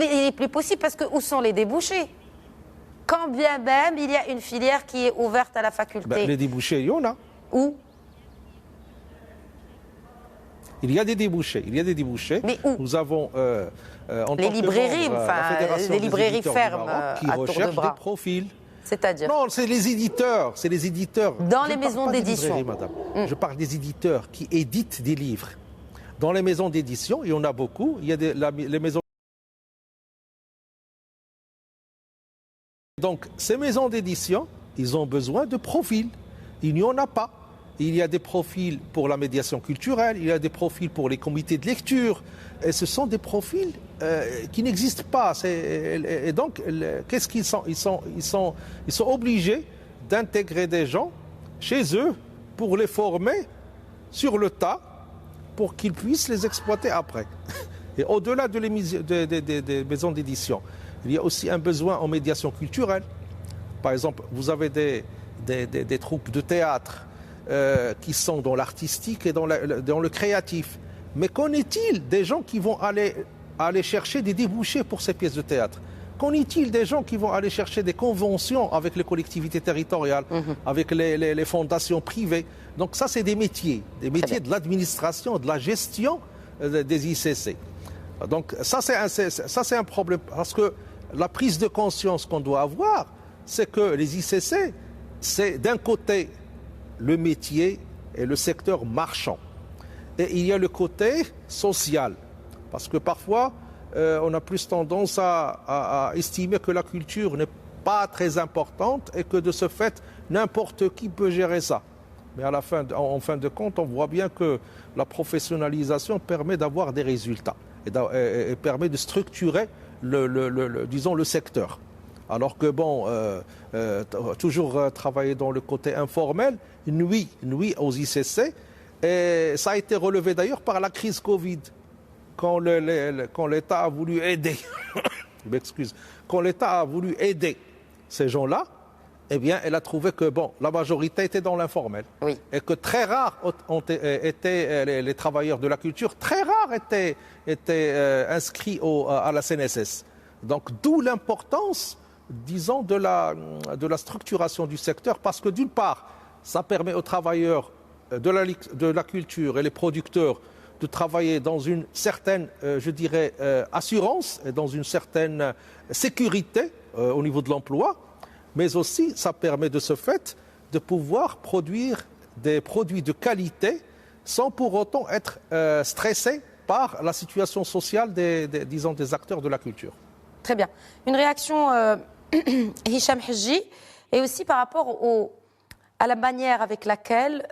il n'est plus possible parce que où sont les débouchés ? Quand bien même il y a une filière qui est ouverte à la faculté. Les débouchés, il y en a. Où ? Il y a des débouchés. Mais où ? Nous avons les librairies, les librairies fermes qui recherchent des profils. C'est-à-dire ? Non, c'est les éditeurs. Dans les maisons d'édition. Madame. Je parle des éditeurs qui éditent des livres. Dans les maisons d'édition, il y en a beaucoup. Il y a les maisons. Donc, ces maisons d'édition, ils ont besoin de profils. Il n'y en a pas. Il y a des profils pour la médiation culturelle, il y a des profils pour les comités de lecture. Et ce sont des profils qui n'existent pas. Et donc, qu'est-ce qu'ils sont ? Ils sont obligés d'intégrer des gens chez eux pour les former sur le tas pour qu'ils puissent les exploiter après. Et au-delà des maisons d'édition, il y a aussi un besoin en médiation culturelle. Par exemple, vous avez des troupes de théâtre qui sont dans l'artistique et dans le créatif. Mais qu'en est-il des gens qui vont aller chercher des débouchés pour ces pièces de théâtre ? Qu'en est-il des gens qui vont aller chercher des conventions avec les collectivités territoriales, avec les fondations privées ? Donc ça, c'est des métiers de l'administration, de la gestion des ICC. Donc ça, c'est un problème, parce que la prise de conscience qu'on doit avoir, c'est que les ICC, c'est d'un côté le métier et le secteur marchand. Et il y a le côté social, parce que parfois, on a plus tendance à estimer que la culture n'est pas très importante et que de ce fait, n'importe qui peut gérer ça. Mais en fin de compte, on voit bien que la professionnalisation permet d'avoir des résultats et permet de structurer disons, le secteur. Alors que toujours travailler dans le côté informel nuit aux ICC. Et ça a été relevé d'ailleurs par la crise Covid. Quand l'État a voulu aider, quand l'État a voulu aider ces gens-là, eh bien, elle a trouvé que la majorité était dans l'informel. Oui. Et que très rares étaient les travailleurs de la culture, très rares étaient inscrits à la CNSS. Donc, d'où l'importance, disons, de la structuration du secteur, parce que d'une part, ça permet aux travailleurs de la culture et les producteurs de travailler dans une certaine, assurance et dans une certaine sécurité au niveau de l'emploi, mais aussi ça permet de ce fait de pouvoir produire des produits de qualité sans pour autant être stressé par la situation sociale des acteurs de la culture. Très bien. Une réaction, Hicham Hedji, et aussi par rapport à la manière avec laquelle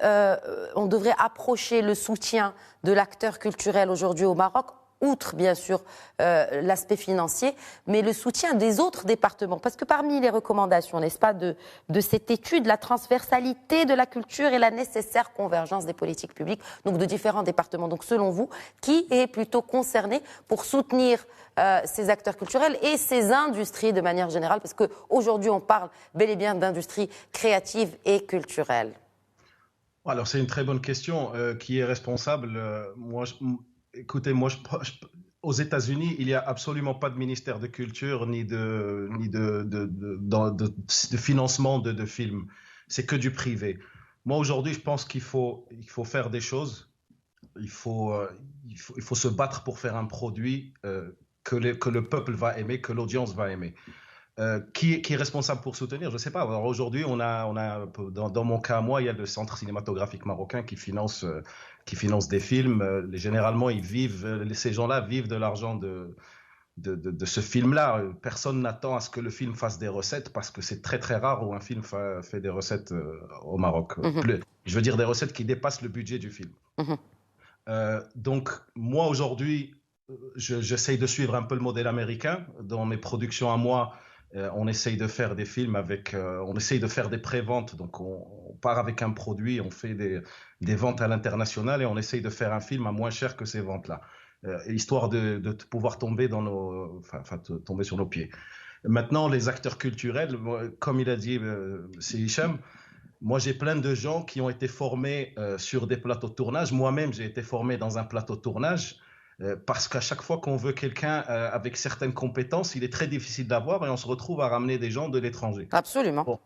on devrait approcher le soutien de l'acteur culturel aujourd'hui au Maroc, outre bien sûr l'aspect financier, mais le soutien des autres départements. Parce que parmi les recommandations, n'est-ce pas, de cette étude, la transversalité de la culture et la nécessaire convergence des politiques publiques, donc de différents départements. Donc selon vous, qui est plutôt concerné pour soutenir ces acteurs culturels et ces industries de manière générale? Parce qu'aujourd'hui, on parle bel et bien d'industrie créative et culturelle. Alors c'est une très bonne question. Qui est responsable? Écoutez, aux États-Unis, il n'y a absolument pas de ministère de culture ni de financement de films. C'est que du privé. Moi, aujourd'hui, je pense qu'il faut faire des choses. Il faut se battre pour faire un produit que le peuple va aimer, que l'audience va aimer. Qui est responsable pour soutenir? Je ne sais pas. Alors aujourd'hui, on a dans mon cas, moi, il y a le Centre cinématographique marocain qui finance des films. Généralement, ces gens-là vivent de l'argent de ce film-là. Personne n'attend à ce que le film fasse des recettes parce que c'est très très rare où un film fait des recettes au Maroc. Je veux dire des recettes qui dépassent le budget du film. Donc moi aujourd'hui, j'essaye de suivre un peu le modèle américain. Dans mes productions à moi, on essaye de faire des films on essaye de faire des pré-ventes. Donc on part avec un produit, on fait des ventes à l'international et on essaye de faire un film à moins cher que ces ventes-là, histoire de pouvoir tomber tomber sur nos pieds. Maintenant, les acteurs culturels, comme il a dit, c'est Hicham. Moi, j'ai plein de gens qui ont été formés sur des plateaux de tournage. Moi-même, j'ai été formé dans un plateau de tournage. Parce qu'à chaque fois qu'on veut quelqu'un avec certaines compétences, il est très difficile d'avoir et on se retrouve à ramener des gens de l'étranger. Absolument.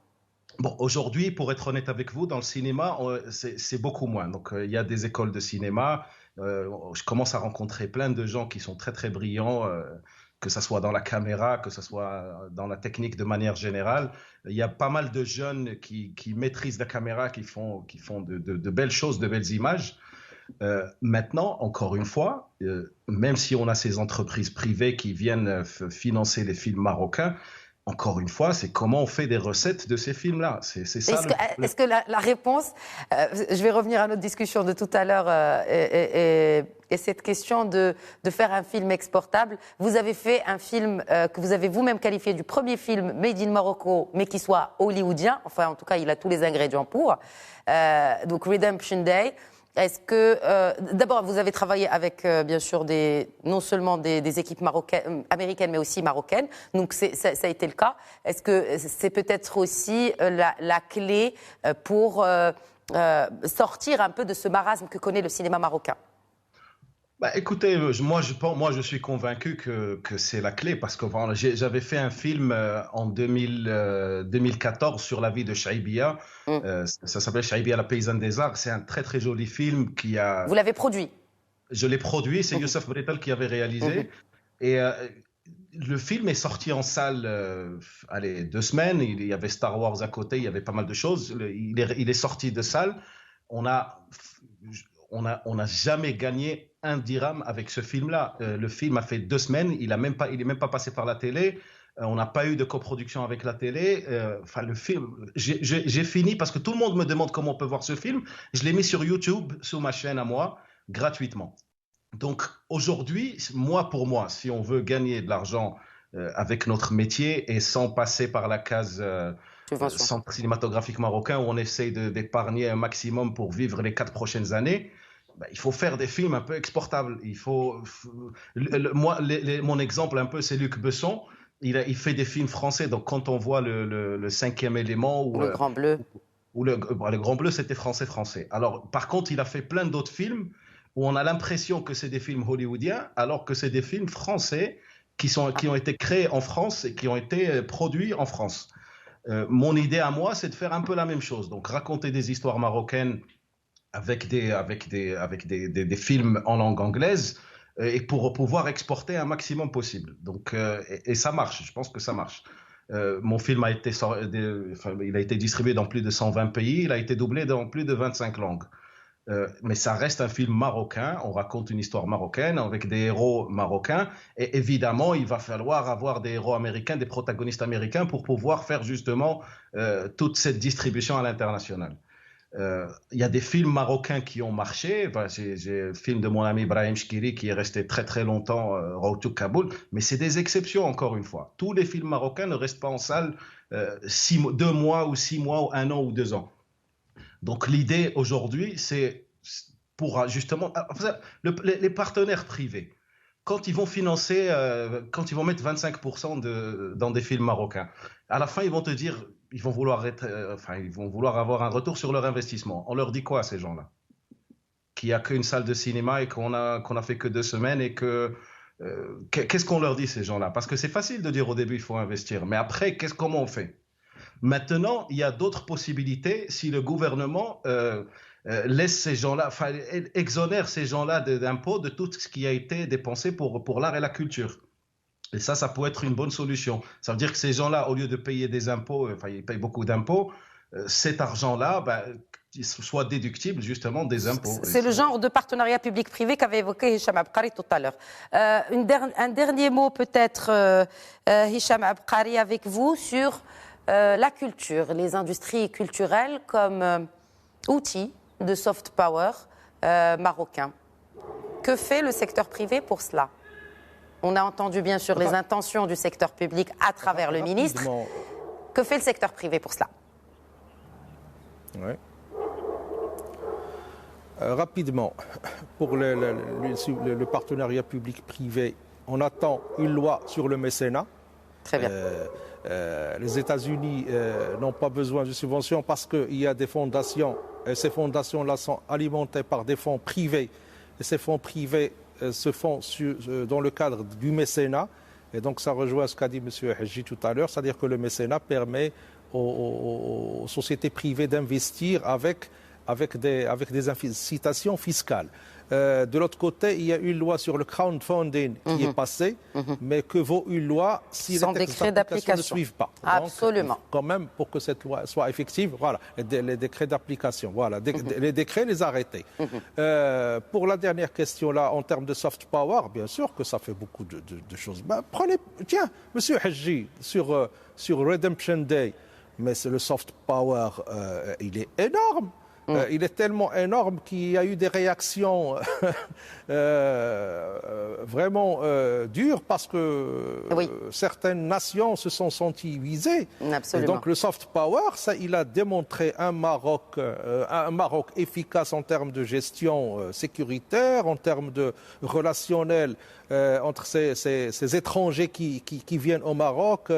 Bon, aujourd'hui, pour être honnête avec vous, dans le cinéma, c'est beaucoup moins. Donc, il y a des écoles de cinéma. Je commence à rencontrer plein de gens qui sont très, très brillants, que ce soit dans la caméra, que ce soit dans la technique de manière générale. Il y a pas mal de jeunes qui maîtrisent la caméra, qui font de belles choses, de belles images. Maintenant, encore une fois, même si on a ces entreprises privées qui viennent financer les films marocains, encore une fois, c'est comment on fait des recettes de ces films-là. C'est ça. Est-ce que la réponse, je vais revenir à notre discussion de tout à l'heure et cette question de faire un film exportable. Vous avez fait un film que vous avez vous-même qualifié du premier film made in Morocco, mais qui soit hollywoodien. Enfin, en tout cas, il a tous les ingrédients pour. Donc, Redemption Day. Est-ce que, d'abord, vous avez travaillé avec, bien sûr, non seulement des équipes américaines, mais aussi marocaines. Donc, ça a été le cas. Est-ce que c'est peut-être aussi la clé pour sortir un peu de ce marasme que connaît le cinéma marocain? Écoutez, moi je suis convaincu que c'est la clé parce que j'avais fait un film en 2014 sur la vie de Chaibia. Ça s'appelle Chaibia, la paysanne des arts. C'est un très très joli film qui a... Vous l'avez produit? Je l'ai produit, c'est Youssef Breital qui avait réalisé. Et le film est sorti en salle, 2 semaines. Il y avait Star Wars à côté, il y avait pas mal de choses. Il est sorti de salle. On n'a jamais gagné un dirham avec ce film-là. Le film a fait 2 semaines, il est même pas passé par la télé. On n'a pas eu de coproduction avec la télé. Le film, j'ai fini parce que tout le monde me demande comment on peut voir ce film. Je l'ai mis sur YouTube, sur ma chaîne à moi, gratuitement. Donc aujourd'hui, pour moi, si on veut gagner de l'argent avec notre métier et sans passer par la case Subvention. centre cinématographique marocain où on essaye d'épargner un maximum pour vivre les 4 prochaines années. Il faut faire des films un peu exportables. Mon exemple un peu, c'est Luc Besson. Il fait des films français. Donc quand on voit le cinquième élément ou Le Grand Bleu. ou le Grand Bleu, c'était français. Alors par contre, il a fait plein d'autres films où on a l'impression que c'est des films hollywoodiens, alors que c'est des films français qui ont été créés en France et qui ont été produits en France. Mon idée à moi, c'est de faire un peu la même chose. Donc raconter des histoires marocaines avec des films en langue anglaise et pour pouvoir exporter un maximum possible. Donc, et ça marche, je pense que ça marche. Mon film il a été distribué dans plus de 120 pays, il a été doublé dans plus de 25 langues. Mais ça reste un film marocain, on raconte une histoire marocaine avec des héros marocains et évidemment il va falloir avoir des héros américains, des protagonistes américains pour pouvoir faire justement toute cette distribution à l'international. Il y a des films marocains qui ont marché. J'ai le film de mon ami Brahim Chkiri qui est resté très très longtemps, Road to Kaboul, mais c'est des exceptions encore une fois. Tous les films marocains ne restent pas en salle 2 mois ou 6 mois ou 1 an ou 2 ans. Donc l'idée aujourd'hui, c'est pour justement les partenaires privés. Quand ils vont financer, quand ils vont mettre 25% dans des films marocains, à la fin ils vont te dire, ils vont vouloir avoir un retour sur leur investissement. On leur dit quoi à ces gens-là? Qu'il n'y a qu'une salle de cinéma et qu'on a fait que 2 semaines et que qu'est-ce qu'on leur dit ces gens-là? Parce que c'est facile de dire au début il faut investir, mais après comment on fait? Maintenant, il y a d'autres possibilités si le gouvernement laisse ces gens-là, exonère ces gens-là d'impôts de tout ce qui a été dépensé pour l'art et la culture. Et ça peut être une bonne solution. Ça veut dire que ces gens-là, au lieu de payer des impôts, ils payent beaucoup d'impôts, cet argent-là soit déductible justement des impôts. C'est le genre de partenariat public-privé qu'avait évoqué Hicham Abkari tout à l'heure. Un dernier mot peut-être, Hicham Abkari, avec vous sur la culture, les industries culturelles comme outil de soft power marocain. Que fait le secteur privé pour cela? On a entendu bien sûr les intentions du secteur public à travers le ministre. Que fait le secteur privé pour cela? Oui. Rapidement, pour le partenariat public-privé, on attend une loi sur le mécénat. Très bien. Les États-Unis n'ont pas besoin de subventions parce qu'il y a des fondations, et ces fondations-là sont alimentées par des fonds privés. Et ces fonds privés se font dans le cadre du mécénat. Et donc ça rejoint ce qu'a dit M. Hadji tout à l'heure, c'est-à-dire que le mécénat permet aux sociétés privées d'investir avec des incitations fiscales. De l'autre côté, il y a une loi sur le crowdfunding qui est passée, mais que vaut une loi si les décrets d'application ne suivent pas? Absolument. Donc, quand même, pour que cette loi soit effective, voilà, les décrets d'application, voilà, les décrets, les arrêtés. Pour la dernière question, là, en termes de soft power, bien sûr que ça fait beaucoup de choses. Tiens, M. Hadji, sur Redemption Day, mais c'est le soft power, il est énorme. Il est tellement énorme qu'il y a eu des réactions vraiment dures parce que certaines nations se sont senties visées. Absolument. Et donc le soft power, ça, il a démontré un Maroc efficace en termes de gestion sécuritaire, en termes de relationnel entre ces étrangers qui viennent au Maroc.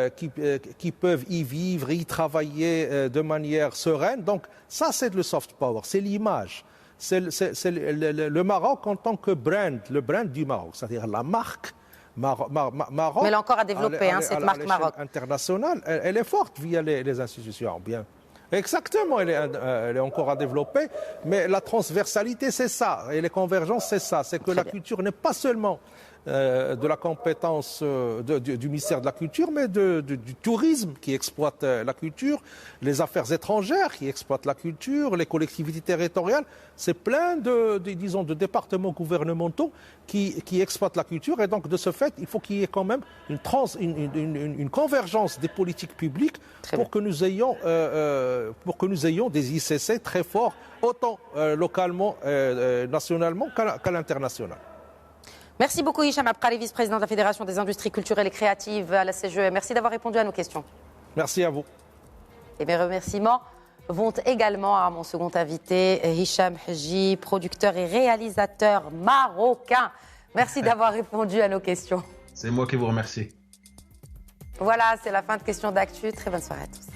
Qui peuvent y vivre, y travailler de manière sereine. Donc ça, c'est le soft power, c'est l'image. C'est le Maroc en tant que brand, le brand du Maroc, c'est-à-dire la marque Maroc. Mais elle est encore à développer, cette marque Maroc. Internationale, elle est forte via les institutions, bien. Exactement, elle est encore à développer, mais la transversalité, c'est ça, et les convergences, c'est ça, c'est que la culture n'est pas seulement de la compétence du ministère de la Culture, mais du tourisme qui exploite la culture, les affaires étrangères qui exploitent la culture, les collectivités territoriales. C'est plein de départements gouvernementaux qui exploitent la culture. Et donc, de ce fait, il faut qu'il y ait quand même une convergence des politiques publiques pour que nous ayons des ICC très forts, autant localement, nationalement qu'à l'international. Merci beaucoup Hicham Abqari, vice-président de la Fédération des industries culturelles et créatives à la CGE. Merci d'avoir répondu à nos questions. Merci à vous. Et mes remerciements vont également à mon second invité, Hicham Hadji, producteur et réalisateur marocain. Merci d'avoir répondu à nos questions. C'est moi qui vous remercie. Voilà, c'est la fin de Questions d'actu. Très bonne soirée à tous.